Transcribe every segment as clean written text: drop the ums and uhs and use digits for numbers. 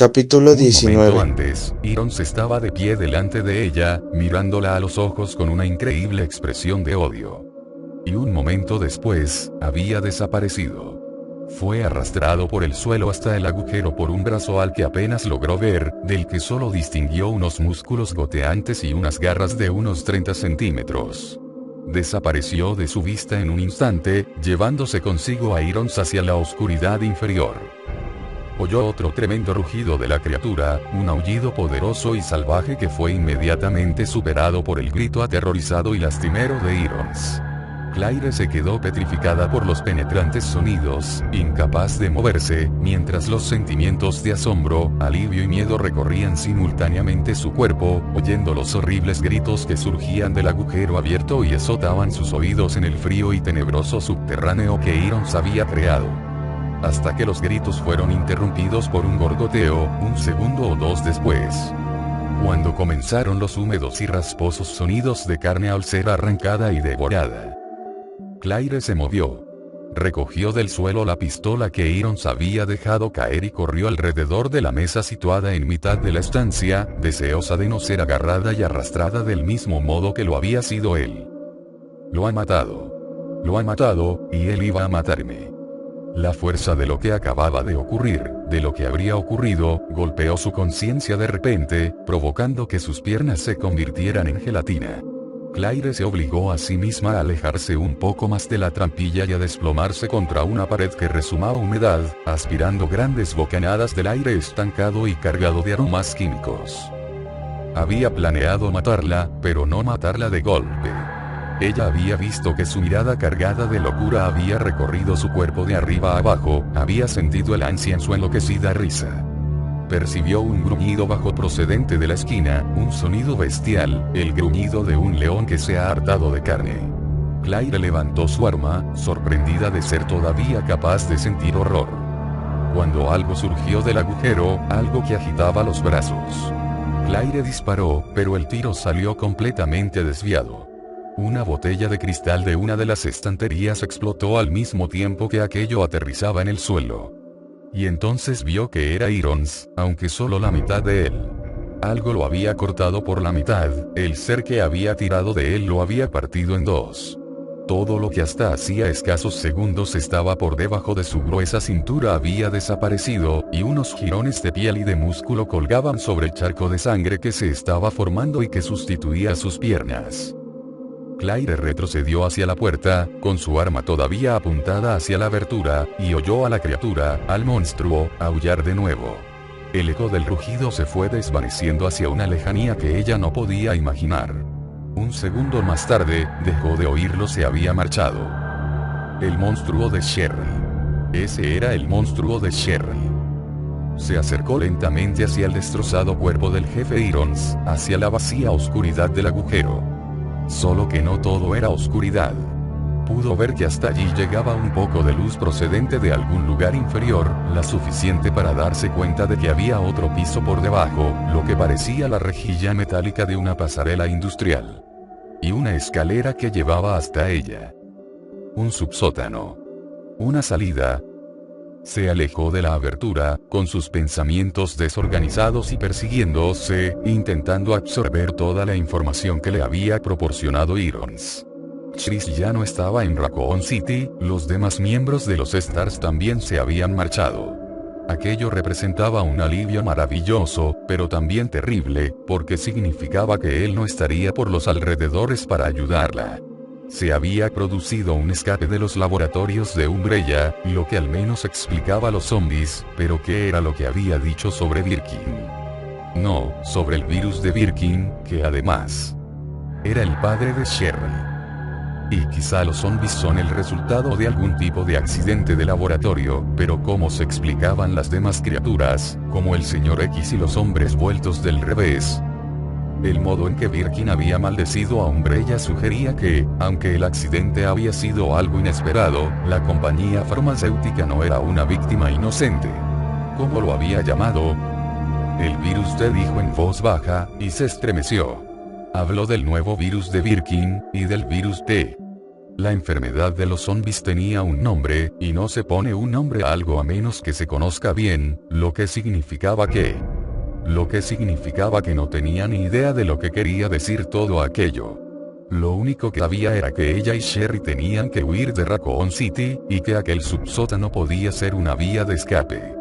Capítulo Un momento 19. antes, Irons estaba de pie delante de ella, mirándola a los ojos con una increíble expresión de odio. Y un momento después, había desaparecido. Fue arrastrado por el suelo hasta el agujero por un brazo al que apenas logró ver, del que solo distinguió unos músculos goteantes y unas garras de unos 30 centímetros. Desapareció de su vista en un instante, llevándose consigo a Irons hacia la oscuridad inferior. Oyó otro tremendo rugido de la criatura, un aullido poderoso y salvaje que fue inmediatamente superado por el grito aterrorizado y lastimero de Irons. Claire se quedó petrificada por los penetrantes sonidos, incapaz de moverse, mientras los sentimientos de asombro, alivio y miedo recorrían simultáneamente su cuerpo, oyendo los horribles gritos que surgían del agujero abierto y azotaban sus oídos en el frío y tenebroso subterráneo que Irons había creado. Hasta que los gritos fueron interrumpidos por un gorgoteo, un segundo o dos después. Cuando comenzaron los húmedos y rasposos sonidos de carne al ser arrancada y devorada. Claire se movió. Recogió del suelo la pistola que Irons había dejado caer y corrió alrededor de la mesa situada en mitad de la estancia, deseosa de no ser agarrada y arrastrada del mismo modo que lo había sido él. Lo ha matado. Lo ha matado, y él iba a matarme. La fuerza de lo que acababa de ocurrir, de lo que habría ocurrido, golpeó su conciencia de repente, provocando que sus piernas se convirtieran en gelatina. Claire se obligó a sí misma a alejarse un poco más de la trampilla y a desplomarse contra una pared que rezumaba humedad, aspirando grandes bocanadas del aire estancado y cargado de aromas químicos. Había planeado matarla, pero no matarla de golpe. Ella había visto que su mirada cargada de locura había recorrido su cuerpo de arriba a abajo, había sentido el ansia en su enloquecida risa. Percibió un gruñido bajo procedente de la esquina, un sonido bestial, el gruñido de un león que se ha hartado de carne. Claire levantó su arma, sorprendida de ser todavía capaz de sentir horror. Cuando algo surgió del agujero, algo que agitaba los brazos. Claire disparó, pero el tiro salió completamente desviado. Una botella de cristal de una de las estanterías explotó al mismo tiempo que aquello aterrizaba en el suelo. Y entonces vio que era Irons, aunque solo la mitad de él. Algo lo había cortado por la mitad, el ser que había tirado de él lo había partido en dos. Todo lo que hasta hacía escasos segundos estaba por debajo de su gruesa cintura había desaparecido, y unos jirones de piel y de músculo colgaban sobre el charco de sangre que se estaba formando y que sustituía a sus piernas. Claire retrocedió hacia la puerta, con su arma todavía apuntada hacia la abertura, y oyó a la criatura, al monstruo, aullar de nuevo. El eco del rugido se fue desvaneciendo hacia una lejanía que ella no podía imaginar. Un segundo más tarde, dejó de oírlo, se había marchado. El monstruo de Sherry. Ese era el monstruo de Sherry. Se acercó lentamente hacia el destrozado cuerpo del jefe Irons, hacia la vacía oscuridad del agujero. Solo que no todo era oscuridad. Pudo ver que hasta allí llegaba un poco de luz procedente de algún lugar inferior, la suficiente para darse cuenta de que había otro piso por debajo, lo que parecía la rejilla metálica de una pasarela industrial. Y una escalera que llevaba hasta ella. Un subsótano. Una salida. Se alejó de la abertura, con sus pensamientos desorganizados y persiguiéndose, intentando absorber toda la información que le había proporcionado Irons. Chris ya no estaba en Raccoon City, los demás miembros de los Stars también se habían marchado. Aquello representaba un alivio maravilloso, pero también terrible, porque significaba que él no estaría por los alrededores para ayudarla. Se había producido un escape de los laboratorios de Umbrella, lo que al menos explicaba a los zombies, pero ¿qué era lo que había dicho sobre Birkin? No, sobre el virus de Birkin, que además era el padre de Sherry. Y quizá los zombies son el resultado de algún tipo de accidente de laboratorio, pero ¿cómo se explicaban las demás criaturas, como el Señor X y los hombres vueltos del revés? El modo en que Birkin había maldecido a Umbrella sugería que, aunque el accidente había sido algo inesperado, la compañía farmacéutica no era una víctima inocente. ¿Cómo lo había llamado? El virus T, dijo en voz baja, y se estremeció. Habló del nuevo virus de Birkin, y del virus T. La enfermedad de los zombies tenía un nombre, y no se pone un nombre a algo a menos que se conozca bien, lo que significaba que no tenía ni idea de lo que quería decir todo aquello. Lo único que sabía era que ella y Sherry tenían que huir de Raccoon City, y que aquel subsótano podía ser una vía de escape.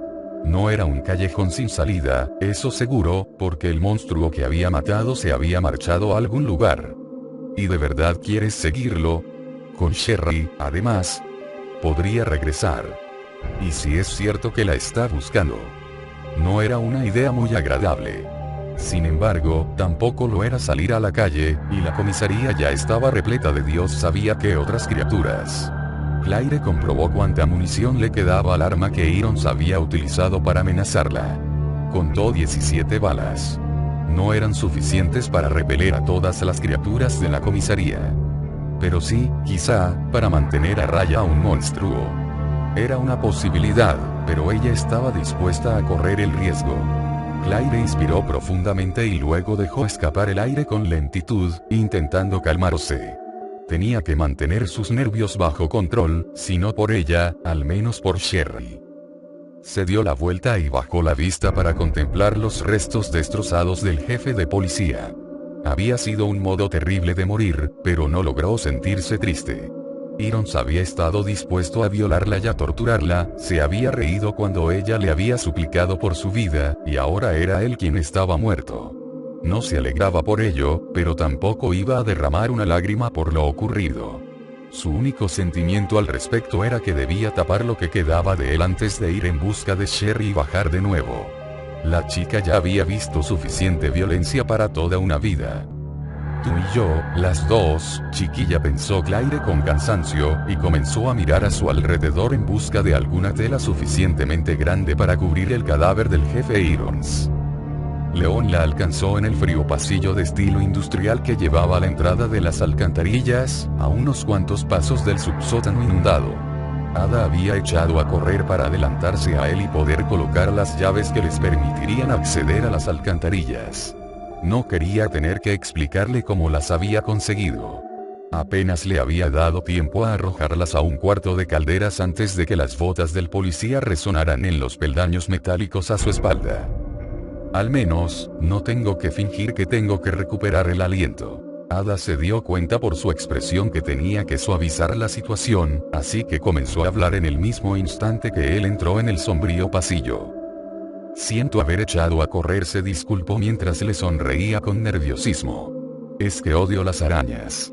No era un callejón sin salida, eso seguro, porque el monstruo que había matado se había marchado a algún lugar. ¿Y de verdad quieres seguirlo? Con Sherry, además, podría regresar. ¿Y si es cierto que la está buscando? No era una idea muy agradable. Sin embargo, tampoco lo era salir a la calle, y la comisaría ya estaba repleta de Dios sabía qué otras criaturas. Claire comprobó cuánta munición le quedaba al arma que Irons había utilizado para amenazarla. Contó 17 balas. No eran suficientes para repeler a todas las criaturas de la comisaría. Pero sí, quizá, para mantener a raya a un monstruo. Era una posibilidad, pero ella estaba dispuesta a correr el riesgo. Claire inspiró profundamente y luego dejó escapar el aire con lentitud, intentando calmarse. Tenía que mantener sus nervios bajo control, si no por ella, al menos por Sherry. Se dio la vuelta y bajó la vista para contemplar los restos destrozados del jefe de policía. Había sido un modo terrible de morir, pero no logró sentirse triste. Irons había estado dispuesto a violarla y a torturarla, se había reído cuando ella le había suplicado por su vida, y ahora era él quien estaba muerto. No se alegraba por ello, pero tampoco iba a derramar una lágrima por lo ocurrido. Su único sentimiento al respecto era que debía tapar lo que quedaba de él antes de ir en busca de Sherry y bajar de nuevo. La chica ya había visto suficiente violencia para toda una vida. Tú y yo, las dos, chiquilla, pensó Claire con cansancio, y comenzó a mirar a su alrededor en busca de alguna tela suficientemente grande para cubrir el cadáver del jefe Irons. León la alcanzó en el frío pasillo de estilo industrial que llevaba a la entrada de las alcantarillas, a unos cuantos pasos del subsótano inundado. Ada había echado a correr para adelantarse a él y poder colocar las llaves que les permitirían acceder a las alcantarillas. No quería tener que explicarle cómo las había conseguido. Apenas le había dado tiempo a arrojarlas a un cuarto de calderas antes de que las botas del policía resonaran en los peldaños metálicos a su espalda. Al menos, no tengo que fingir que tengo que recuperar el aliento. Ada se dio cuenta por su expresión que tenía que suavizar la situación, así que comenzó a hablar en el mismo instante que él entró en el sombrío pasillo. Siento haber echado a correr, se disculpó mientras le sonreía con nerviosismo. Es que odio las arañas.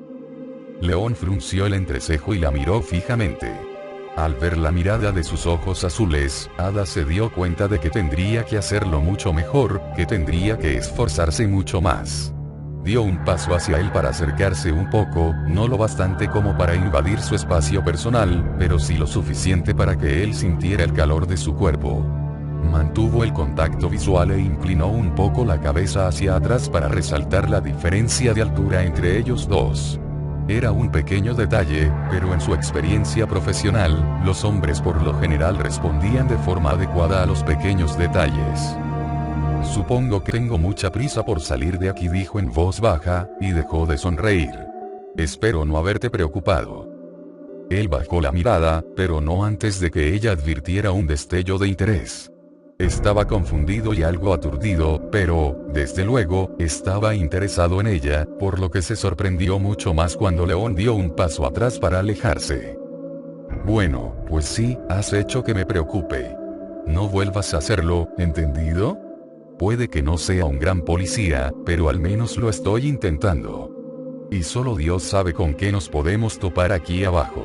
León frunció el entrecejo y la miró fijamente. Al ver la mirada de sus ojos azules, Ada se dio cuenta de que tendría que hacerlo mucho mejor, que tendría que esforzarse mucho más. Dio un paso hacia él para acercarse un poco, no lo bastante como para invadir su espacio personal, pero sí lo suficiente para que él sintiera el calor de su cuerpo. Mantuvo el contacto visual e inclinó un poco la cabeza hacia atrás para resaltar la diferencia de altura entre ellos dos. Era un pequeño detalle, pero en su experiencia profesional, los hombres por lo general respondían de forma adecuada a los pequeños detalles. Supongo que tengo mucha prisa por salir de aquí, dijo en voz baja, y dejó de sonreír. Espero no haberte preocupado. Él bajó la mirada, pero no antes de que ella advirtiera un destello de interés. Estaba confundido y algo aturdido, pero, desde luego, estaba interesado en ella, por lo que se sorprendió mucho más cuando León dio un paso atrás para alejarse. Bueno, pues sí, has hecho que me preocupe. No vuelvas a hacerlo, ¿entendido? Puede que no sea un gran policía, pero al menos lo estoy intentando. Y solo Dios sabe con qué nos podemos topar aquí abajo.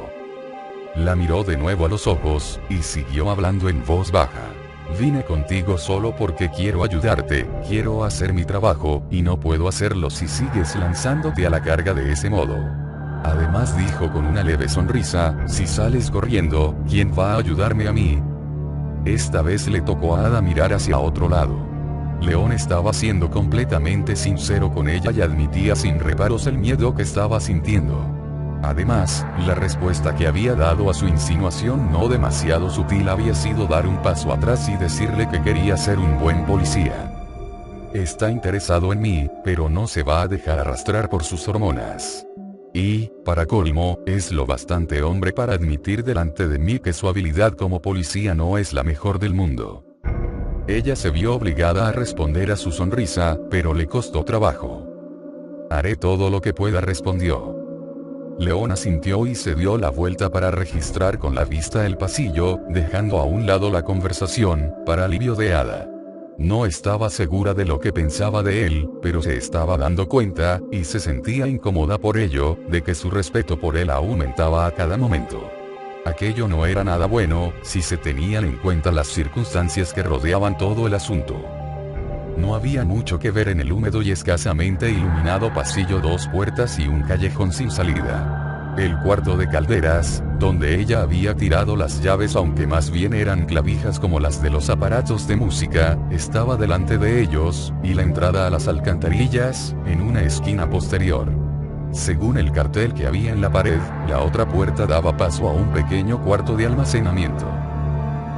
La miró de nuevo a los ojos, y siguió hablando en voz baja. Vine contigo solo porque quiero ayudarte, quiero hacer mi trabajo, y no puedo hacerlo si sigues lanzándote a la carga de ese modo. Además, dijo con una leve sonrisa, si sales corriendo, ¿quién va a ayudarme a mí? Esta vez le tocó a Ada mirar hacia otro lado. León estaba siendo completamente sincero con ella y admitía sin reparos el miedo que estaba sintiendo. Además, la respuesta que había dado a su insinuación no demasiado sutil había sido dar un paso atrás y decirle que quería ser un buen policía. Está interesado en mí, pero no se va a dejar arrastrar por sus hormonas. Y, para colmo, es lo bastante hombre para admitir delante de mí que su habilidad como policía no es la mejor del mundo. Ella se vio obligada a responder a su sonrisa, pero le costó trabajo. Haré todo lo que pueda, respondió. León asintió y se dio la vuelta para registrar con la vista el pasillo, dejando a un lado la conversación, para alivio de Ada. No estaba segura de lo que pensaba de él, pero se estaba dando cuenta, y se sentía incómoda por ello, de que su respeto por él aumentaba a cada momento. Aquello no era nada bueno, si se tenían en cuenta las circunstancias que rodeaban todo el asunto. No había mucho que ver en el húmedo y escasamente iluminado pasillo, 2 puertas y un callejón sin salida. El cuarto de Calderas, donde ella había tirado las llaves, aunque más bien eran clavijas como las de los aparatos de música, estaba delante de ellos, y la entrada a las alcantarillas, en una esquina posterior. Según el cartel que había en la pared, la otra puerta daba paso a un pequeño cuarto de almacenamiento.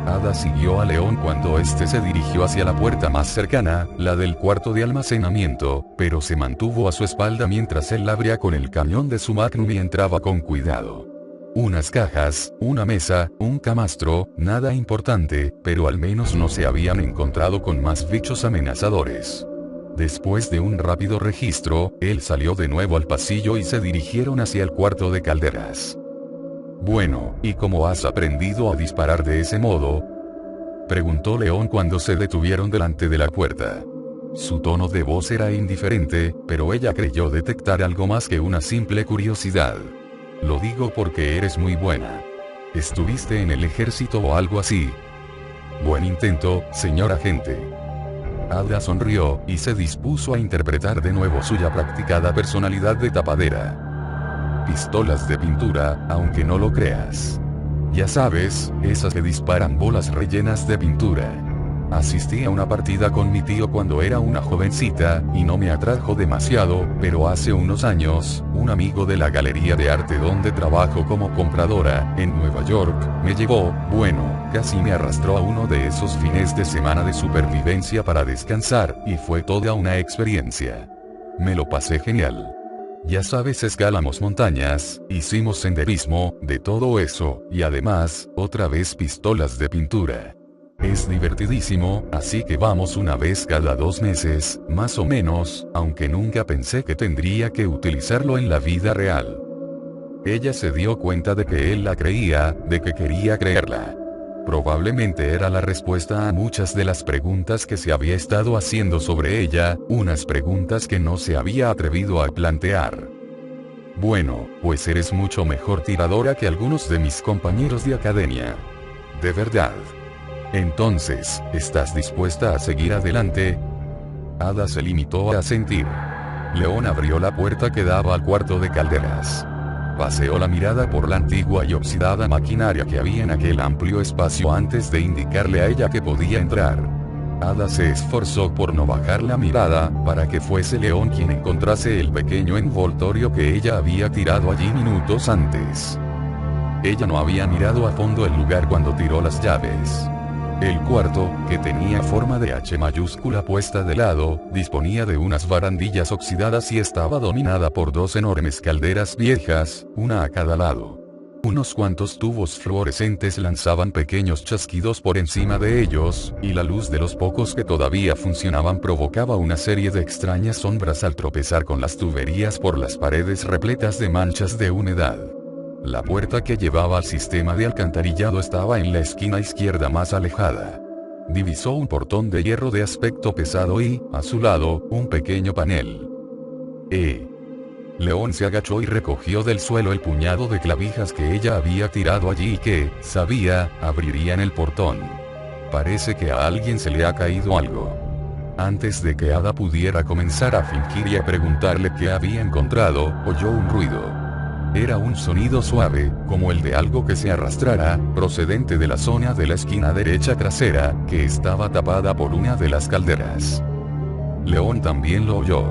Ada siguió a León cuando éste se dirigió hacia la puerta más cercana, la del cuarto de almacenamiento, pero se mantuvo a su espalda mientras él la abría con el cañón de su Magnum y entraba con cuidado. Unas cajas, una mesa, un camastro, nada importante, pero al menos no se habían encontrado con más bichos amenazadores. Después de un rápido registro, él salió de nuevo al pasillo y se dirigieron hacia el cuarto de Calderas. «Bueno, ¿y cómo has aprendido a disparar de ese modo?», preguntó León cuando se detuvieron delante de la puerta. Su tono de voz era indiferente, pero ella creyó detectar algo más que una simple curiosidad. «Lo digo porque eres muy buena. ¿Estuviste en el ejército o algo así?». «Buen intento, señor agente». Ada sonrió, y se dispuso a interpretar de nuevo su ya practicada personalidad de tapadera. «Pistolas de pintura, aunque no lo creas. Ya sabes, esas que disparan bolas rellenas de pintura. Asistí a una partida con mi tío cuando era una jovencita, y no me atrajo demasiado, pero hace unos años, un amigo de la galería de arte donde trabajo como compradora, en Nueva York, me llevó, bueno, casi me arrastró a uno de esos fines de semana de supervivencia para descansar, y fue toda una experiencia. Me lo pasé genial. Ya sabes, escalamos montañas, hicimos senderismo, de todo eso, y además, otra vez pistolas de pintura. Es divertidísimo, así que vamos una vez cada 2 meses, más o menos, aunque nunca pensé que tendría que utilizarlo en la vida real». Ella se dio cuenta de que él la creía, de que quería creerla. Probablemente era la respuesta a muchas de las preguntas que se había estado haciendo sobre ella, unas preguntas que no se había atrevido a plantear. «Bueno, pues eres mucho mejor tiradora que algunos de mis compañeros de academia. ¿De verdad? Entonces, ¿estás dispuesta a seguir adelante?». Ada se limitó a asentir. León abrió la puerta que daba al cuarto de Calderas. Paseó la mirada por la antigua y oxidada maquinaria que había en aquel amplio espacio antes de indicarle a ella que podía entrar. Ada se esforzó por no bajar la mirada, para que fuese León quien encontrase el pequeño envoltorio que ella había tirado allí minutos antes. Ella no había mirado a fondo el lugar cuando tiró las llaves. El cuarto, que tenía forma de H mayúscula puesta de lado, disponía de unas barandillas oxidadas y estaba dominada por 2 enormes calderas viejas, una a cada lado. Unos cuantos tubos fluorescentes lanzaban pequeños chasquidos por encima de ellos, y la luz de los pocos que todavía funcionaban provocaba una serie de extrañas sombras al tropezar con las tuberías por las paredes repletas de manchas de humedad. La puerta que llevaba al sistema de alcantarillado estaba en la esquina izquierda más alejada. Divisó un portón de hierro de aspecto pesado y, a su lado, un pequeño panel. León se agachó y recogió del suelo el puñado de clavijas que ella había tirado allí y que, sabía, abrirían el portón. Parece que a alguien se le ha caído algo. Antes de que Ada pudiera comenzar a fingir y a preguntarle qué había encontrado, oyó un ruido. Era un sonido suave, como el de algo que se arrastrara, procedente de la zona de la esquina derecha trasera, que estaba tapada por una de las calderas. León también lo oyó.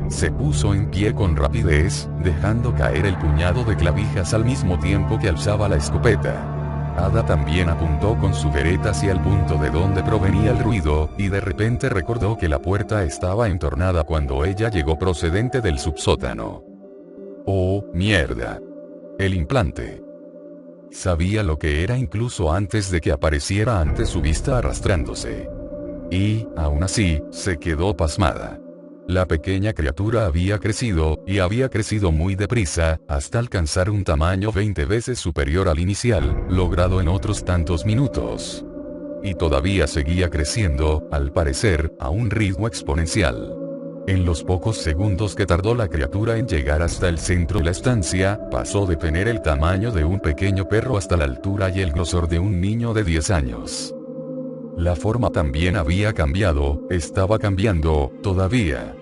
Se puso en pie con rapidez, dejando caer el puñado de clavijas al mismo tiempo que alzaba la escopeta. Ada también apuntó con su bereta hacia el punto de donde provenía el ruido, y de repente recordó que la puerta estaba entornada cuando ella llegó procedente del subsótano. Oh, mierda. El implante. Sabía lo que era incluso antes de que apareciera ante su vista arrastrándose. Y, aún así, se quedó pasmada. La pequeña criatura había crecido, y había crecido muy deprisa, hasta alcanzar un tamaño 20 veces superior al inicial, logrado en otros tantos minutos. Y todavía seguía creciendo, al parecer, a un ritmo exponencial. En los pocos segundos que tardó la criatura en llegar hasta el centro de la estancia, pasó de tener el tamaño de un pequeño perro hasta la altura y el grosor de un niño de 10 años. La forma también había cambiado, estaba cambiando, todavía.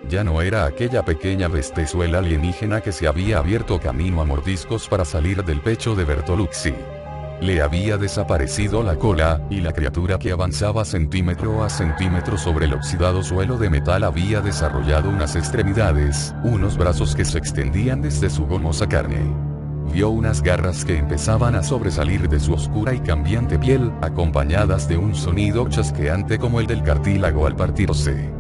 Ya no era aquella pequeña bestezuela alienígena que se había abierto camino a mordiscos para salir del pecho de Bertolucci. Le había desaparecido la cola, y la criatura que avanzaba centímetro a centímetro sobre el oxidado suelo de metal había desarrollado unas extremidades, unos brazos que se extendían desde su gomosa carne. Vio unas garras que empezaban a sobresalir de su oscura y cambiante piel, acompañadas de un sonido chasqueante como el del cartílago al partirse.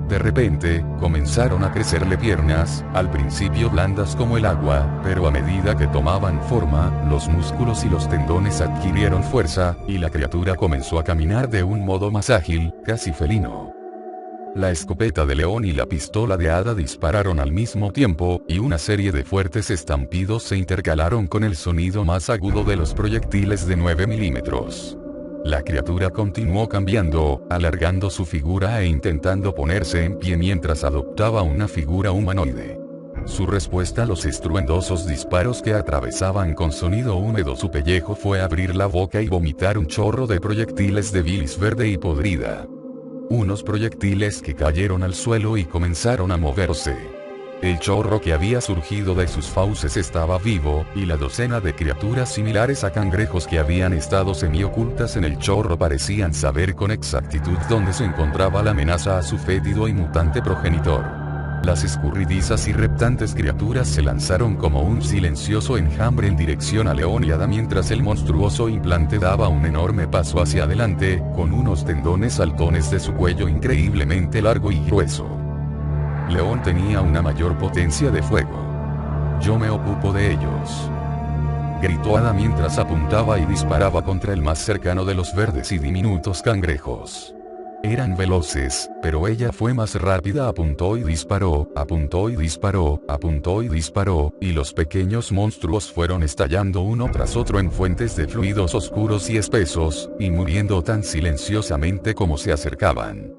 De repente, comenzaron a crecerle piernas, al principio blandas como el agua, pero a medida que tomaban forma, los músculos y los tendones adquirieron fuerza, y la criatura comenzó a caminar de un modo más ágil, casi felino. La escopeta de León y la pistola de Ada dispararon al mismo tiempo, y una serie de fuertes estampidos se intercalaron con el sonido más agudo de los proyectiles de 9 milímetros. La criatura continuó cambiando, alargando su figura e intentando ponerse en pie mientras adoptaba una figura humanoide. Su respuesta a los estruendosos disparos que atravesaban con sonido húmedo su pellejo fue abrir la boca y vomitar un chorro de proyectiles de bilis verde y podrida. Unos proyectiles que cayeron al suelo y comenzaron a moverse. El chorro que había surgido de sus fauces estaba vivo, y la docena de criaturas similares a cangrejos que habían estado semiocultas en el chorro parecían saber con exactitud dónde se encontraba la amenaza a su fétido y mutante progenitor. Las escurridizas y reptantes criaturas se lanzaron como un silencioso enjambre en dirección a León y Ada mientras el monstruoso implante daba un enorme paso hacia adelante, con unos tendones saltones de su cuello increíblemente largo y grueso. León tenía una mayor potencia de fuego. Yo me ocupo de ellos. Gritó Ada mientras apuntaba y disparaba contra el más cercano de los verdes y diminutos cangrejos. Eran veloces, pero ella fue más rápida. Apuntó y disparó, apuntó y disparó, apuntó y disparó, y los pequeños monstruos fueron estallando uno tras otro en fuentes de fluidos oscuros y espesos, y muriendo tan silenciosamente como se acercaban.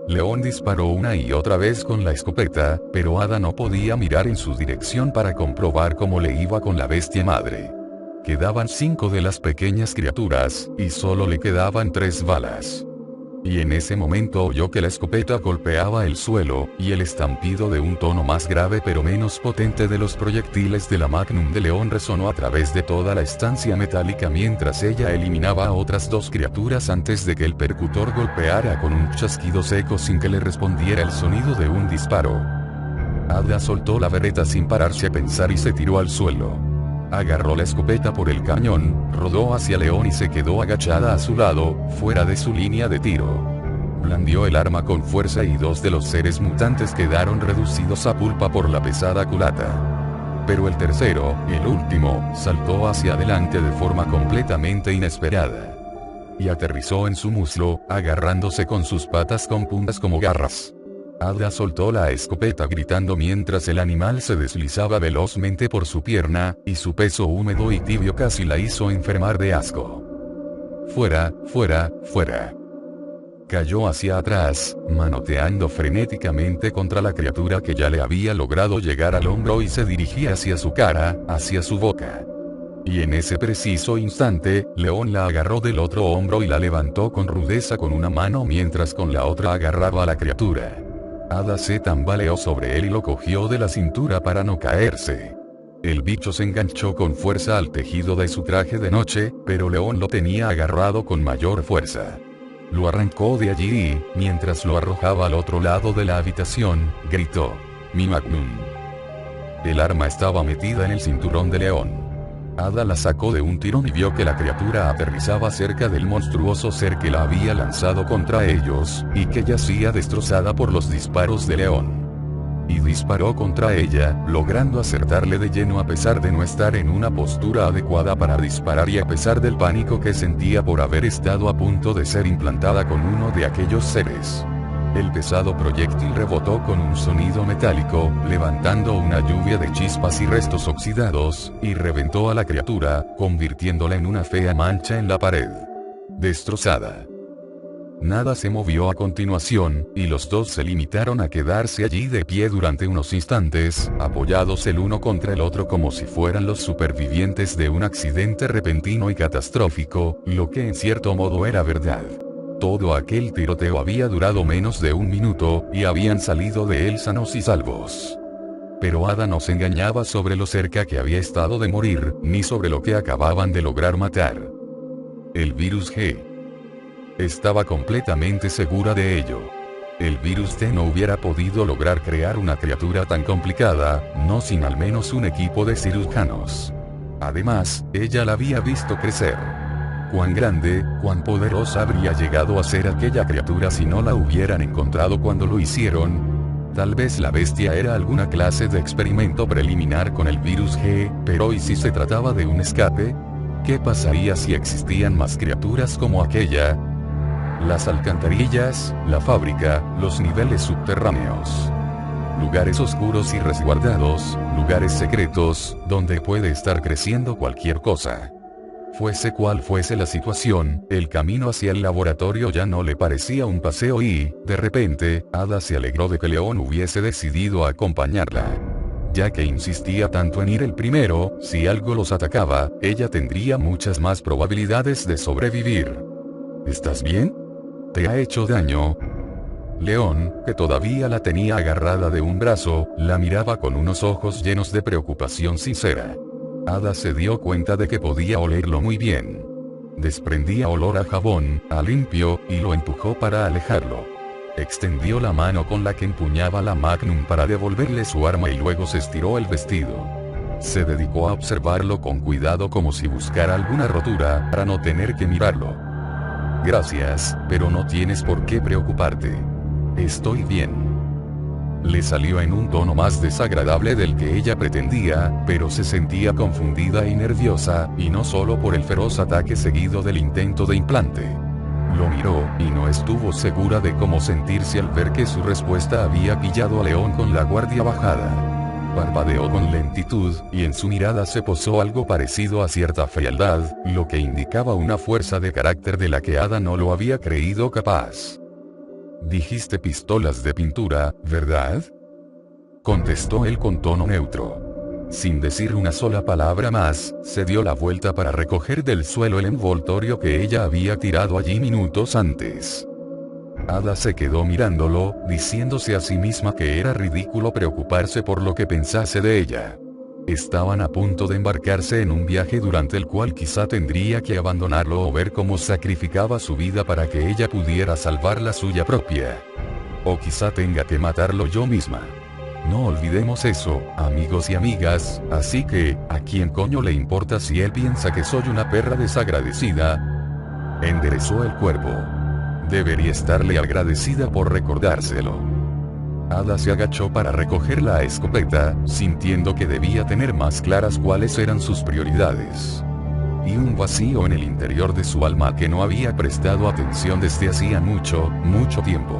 León disparó una y otra vez con la escopeta, pero Ada no podía mirar en su dirección para comprobar cómo le iba con la bestia madre. Quedaban 5 de las pequeñas criaturas, y solo le quedaban 3 balas. Y en ese momento oyó que la escopeta golpeaba el suelo, y el estampido de un tono más grave pero menos potente de los proyectiles de la Magnum de León resonó a través de toda la estancia metálica mientras ella eliminaba a otras 2 criaturas antes de que el percutor golpeara con un chasquido seco sin que le respondiera el sonido de un disparo. Ada soltó la bereta sin pararse a pensar y se tiró al suelo. Agarró la escopeta por el cañón, rodó hacia León y se quedó agachada a su lado, fuera de su línea de tiro. Blandió el arma con fuerza y 2 de los seres mutantes quedaron reducidos a pulpa por la pesada culata. Pero el tercero, el último, saltó hacia adelante de forma completamente inesperada. Y aterrizó en su muslo, agarrándose con sus patas con puntas como garras. Ada soltó la escopeta gritando mientras el animal se deslizaba velozmente por su pierna, y su peso húmedo y tibio casi la hizo enfermar de asco. Fuera, fuera, fuera. Cayó hacia atrás, manoteando frenéticamente contra la criatura que ya le había logrado llegar al hombro y se dirigía hacia su cara, hacia su boca. Y en ese preciso instante, León la agarró del otro hombro y la levantó con rudeza con una mano mientras con la otra agarraba a la criatura. Ada se tambaleó sobre él y lo cogió de la cintura para no caerse. El bicho se enganchó con fuerza al tejido de su traje de noche, pero León lo tenía agarrado con mayor fuerza. Lo arrancó de allí y, mientras lo arrojaba al otro lado de la habitación, gritó: «Mi Magnum». El arma estaba metida en el cinturón de León. Ada la sacó de un tirón y vio que la criatura aterrizaba cerca del monstruoso ser que la había lanzado contra ellos, y que yacía destrozada por los disparos de León. y disparó contra ella, logrando acertarle de lleno a pesar de no estar en una postura adecuada para disparar y a pesar del pánico que sentía por haber estado a punto de ser implantada con uno de aquellos seres. El pesado proyectil rebotó con un sonido metálico, levantando una lluvia de chispas y restos oxidados, y reventó a la criatura, convirtiéndola en una fea mancha en la pared. Destrozada. Nada se movió a continuación, y los dos se limitaron a quedarse allí de pie durante unos instantes, apoyados el uno contra el otro como si fueran los supervivientes de un accidente repentino y catastrófico, lo que en cierto modo era verdad. Todo aquel tiroteo había durado menos de un minuto, y habían salido de él sanos y salvos. Pero Ada no se engañaba sobre lo cerca que había estado de morir, ni sobre lo que acababan de lograr matar. El virus G. Estaba completamente segura de ello. El virus T no hubiera podido lograr crear una criatura tan complicada, no sin al menos un equipo de cirujanos. Además, ella la había visto crecer. Cuán grande, cuán poderosa habría llegado a ser aquella criatura si no la hubieran encontrado cuando lo hicieron. Tal vez la bestia era alguna clase de experimento preliminar con el virus G, pero ¿y si se trataba de un escape? ¿Qué pasaría si existían más criaturas como aquella? Las alcantarillas, la fábrica, los niveles subterráneos. Lugares oscuros y resguardados, lugares secretos, donde puede estar creciendo cualquier cosa. Fuese cual fuese la situación, el camino hacia el laboratorio ya no le parecía un paseo y, de repente, Ada se alegró de que León hubiese decidido acompañarla. Ya que insistía tanto en ir el primero, si algo los atacaba, ella tendría muchas más probabilidades de sobrevivir. ¿Estás bien? ¿Te ha hecho daño? León, que todavía la tenía agarrada de un brazo, la miraba con unos ojos llenos de preocupación sincera. Ada se dio cuenta de que podía olerlo muy bien. Desprendía olor a jabón, a limpio, y lo empujó para alejarlo. Extendió la mano con la que empuñaba la Magnum para devolverle su arma y luego se estiró el vestido. Se dedicó a observarlo con cuidado como si buscara alguna rotura, para no tener que mirarlo. Gracias, pero no tienes por qué preocuparte. Estoy bien. Le salió en un tono más desagradable del que ella pretendía, pero se sentía confundida y nerviosa, y no solo por el feroz ataque seguido del intento de implante. Lo miró, y no estuvo segura de cómo sentirse al ver que su respuesta había pillado a León con la guardia bajada. Parpadeó con lentitud, y en su mirada se posó algo parecido a cierta frialdad, lo que indicaba una fuerza de carácter de la que Ada no lo había creído capaz. Dijiste pistolas de pintura, ¿verdad? Contestó él con tono neutro. Sin decir una sola palabra más, se dio la vuelta para recoger del suelo el envoltorio que ella había tirado allí minutos antes. Ada se quedó mirándolo, diciéndose a sí misma que era ridículo preocuparse por lo que pensase de ella. Estaban a punto de embarcarse en un viaje durante el cual quizá tendría que abandonarlo o ver cómo sacrificaba su vida para que ella pudiera salvar la suya propia. O quizá tenga que matarlo yo misma. No olvidemos eso, amigos y amigas, así que, ¿a quién coño le importa si él piensa que soy una perra desagradecida? Enderezó el cuerpo. Debería estarle agradecida por recordárselo. Ada se agachó para recoger la escopeta, sintiendo que debía tener más claras cuáles eran sus prioridades. Y un vacío en el interior de su alma que no había prestado atención desde hacía mucho, mucho tiempo.